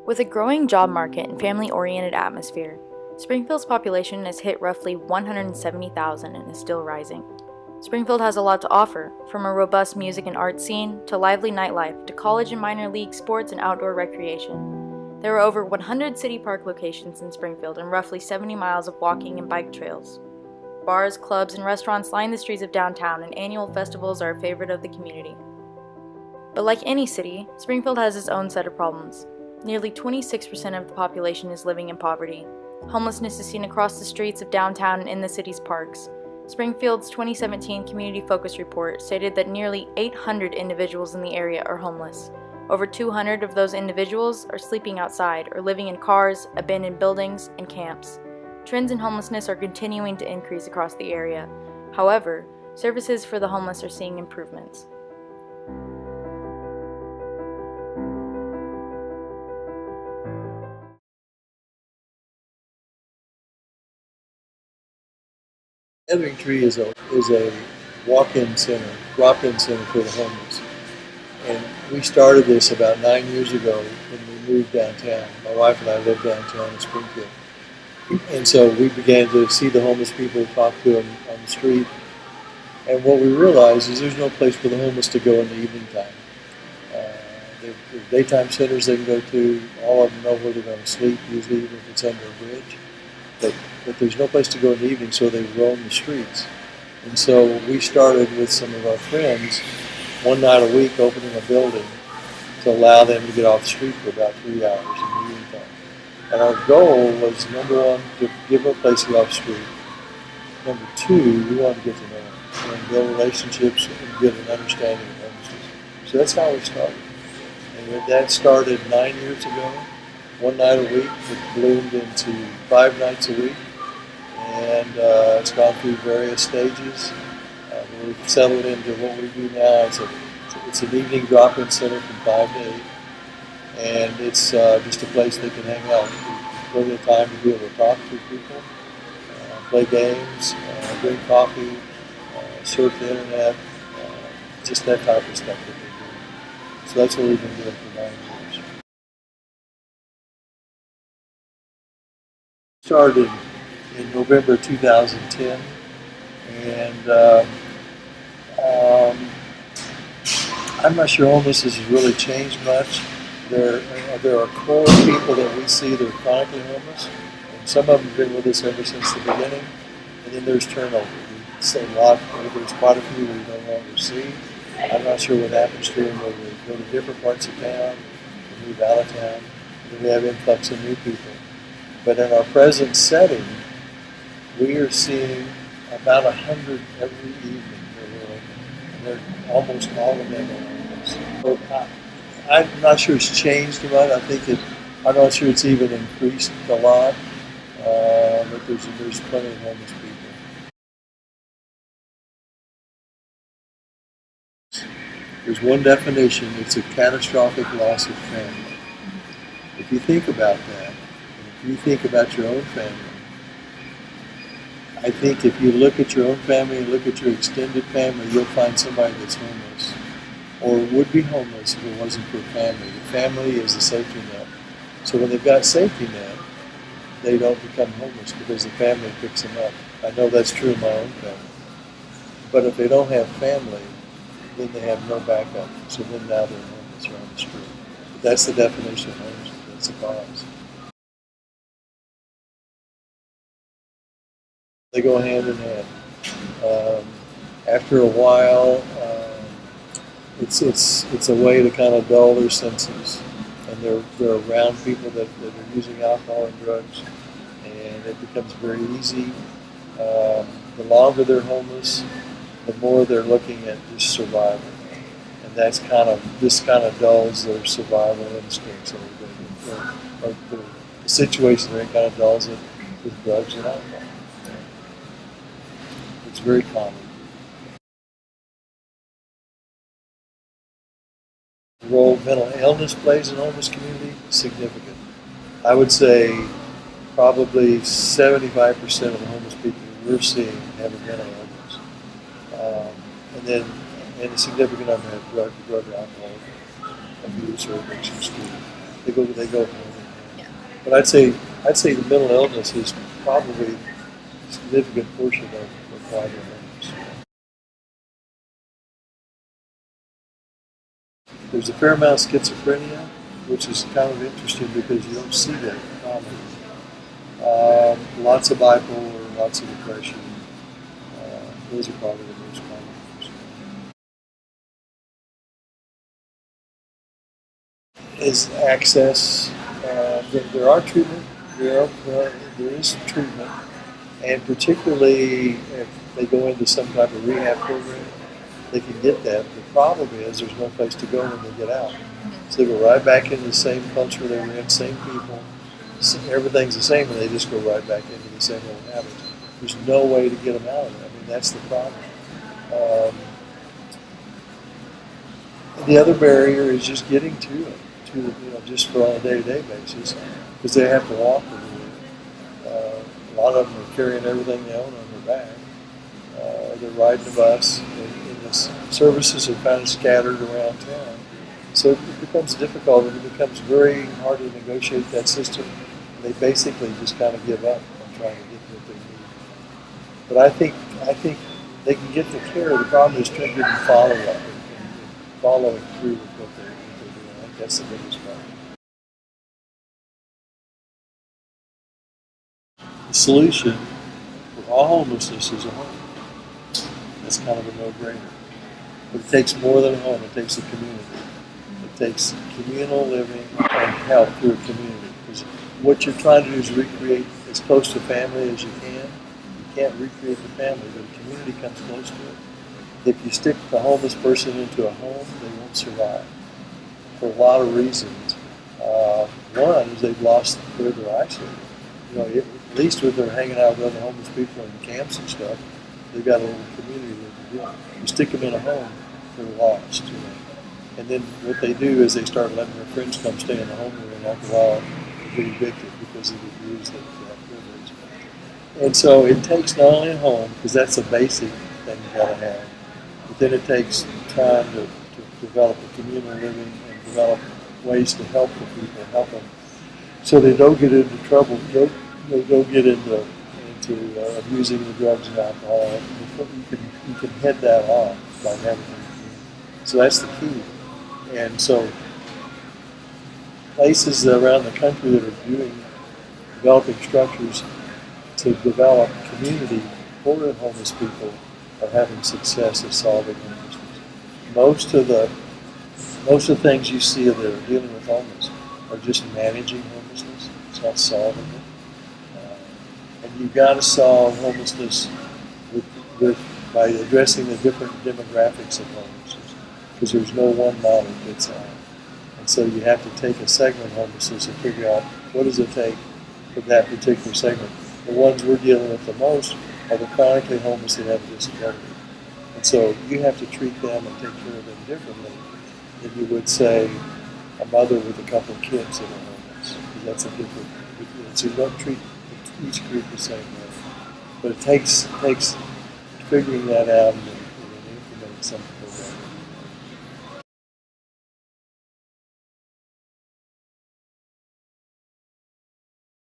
With a growing job market and family-oriented atmosphere, Springfield's population has hit roughly 170,000 and is still rising. Springfield has a lot to offer, from a robust music and art scene to lively nightlife to college and minor league sports and outdoor recreation. There are over 100 city park locations in Springfield and roughly 70 miles of walking and bike trails. Bars, clubs, and restaurants line the streets of downtown, and annual festivals are a favorite of the community. But like any city, Springfield has its own set of problems. Nearly 26% of the population is living in poverty. Homelessness is seen across the streets of downtown and in the city's parks. Springfield's 2017 Community Focus Report stated that nearly 800 individuals in the area are homeless. Over 200 of those individuals are sleeping outside or living in cars, abandoned buildings, and camps. Trends in homelessness are continuing to increase across the area. However, services for the homeless are seeing improvements. Gathering Tree is a walk-in center, drop-in center for the homeless. And we started this about 9 years ago when we moved downtown. My wife and I live downtown in Springfield. And so we began to see the homeless people, talk to them on the street. And what we realized is there's no place for the homeless to go in the evening time. There's daytime centers they can go to. All of them know where they're going to sleep, usually even if it's under a bridge. But there's no place to go in the evening, so they roam the streets. And so we started with some of our friends one night a week opening a building to allow them to get off the street for about 3 hours in the evening time. And our goal was, number one, to give them a place to get off the street. Number two, we wanted to get to know them and build relationships and get an understanding of homelessness. So that's how we started. And that started 9 years ago. One night a week, it bloomed into 5 nights a week, and it's gone through various stages. We've settled into what we do now. It's an evening drop-in center from 5 to 8, and it's just a place they can hang out. Plenty of time to be able to talk to people, play games, drink coffee, surf the internet, just that type of stuff that they do. So that's what we've been doing for 9 years. Started in November 2010, and I'm not sure homelessness has really changed much. There are core people that we see that are chronically homeless, and some of them have been with us ever since the beginning, and then there's turnover. We see a lot, there's quite a few we no longer see. I'm not sure what happens to them, whether they go to different parts of town, they move out of town, and then we have influx of new people. But in our present setting, we are seeing about 100 every evening that we're open, and they're almost all of them are homeless. So I'm not sure it's changed a lot. I'm not sure it's even increased a lot, but there's plenty of homeless people. There's one definition: it's a catastrophic loss of family. If you think about that. If you think about your own family, I think if you look at your own family and look at your extended family, you'll find somebody that's homeless or would be homeless if it wasn't for family. The family is a safety net. So when they've got safety net, they don't become homeless because the family picks them up. I know that's true in my own family. But if they don't have family, then they have no backup. So then now they're homeless around the street. But that's the definition of homelessness. That's the cause. They go hand in hand. After a while, it's a way to kind of dull their senses, and they're around people that are using alcohol and drugs, and it becomes very easy. The longer they're homeless, the more they're looking at just survival, and this kind of dulls their survival instincts. Or the situation they're in kind of dulls it with drugs and alcohol. It's very common. The role mental illness plays in the homeless community is significant. I would say probably 75% of the homeless people we're seeing have a mental illness. And a significant number have drug or alcohol abuse or addictions too. They go hand in hand. Yeah. But I'd say the mental illness is probably a significant portion of why they're homeless. There's a fair amount of schizophrenia, which is kind of interesting because you don't see that commonly. Lots of bipolar, lots of depression. Those are probably the most common. Is access. There are treatment. There is treatment, and particularly if they go into some type of rehab program, they can get that. The problem is there's no place to go when they get out. So they go right back into the same culture they were in, same people. Everything's the same, and they just go right back into the same old habits. There's no way to get them out of it. I mean, that's the problem. The other barrier is just getting to it, just for on a day-to-day basis, because they have to walk everywhere. A lot of them are carrying everything they own on their back. They're riding the bus, and the services are kind of scattered around town. So it becomes difficult, and it becomes very hard to negotiate that system. They basically just kind of give up on trying to get what they need. But I think they can get the care. The problem is trying to get them follow-up and following through with what they're doing. I think that's the biggest problem. The solution for all homelessness is a home. That's kind of a no-brainer. But it takes more than a home. It takes a community. It takes communal living and help through a community. Because what you're trying to do is recreate as close to family as you can. You can't recreate the family, but a community comes close to it. If you stick the homeless person into a home, they won't survive for a lot of reasons. One is they've lost where they're isolated. At least when they're hanging out with other homeless people in camps and stuff, they've got a little community that they do. You stick them in a home, they're lost. And then what they do is they start letting their friends come stay in the home, and after a while they get evicted because of the abuse that privilege. And so it takes not only a home, because that's a basic thing you got to have, but then it takes time to develop a communal living and develop ways to help the people, help them, so they don't get into trouble, don't get into abusing the drugs and alcohol. You can head that off by having them. So that's the key. And so places around the country that are developing structures to develop community for the homeless people are having success at solving homelessness. Most of the things you see that are dealing with homeless are just managing homelessness. It's not solving it. And you've got to solve homelessness by addressing the different demographics of homelessness, because there's no one model that fits all. And so you have to take a segment of homelessness and figure out what does it take for that particular segment. The ones we're dealing with the most are the chronically homeless that have a disability. And so you have to treat them and take care of them differently than you would, say, a mother with a couple of kids that are homeless, because that's a different. So you don't treat each group the same way. But it takes figuring that out and implementing something.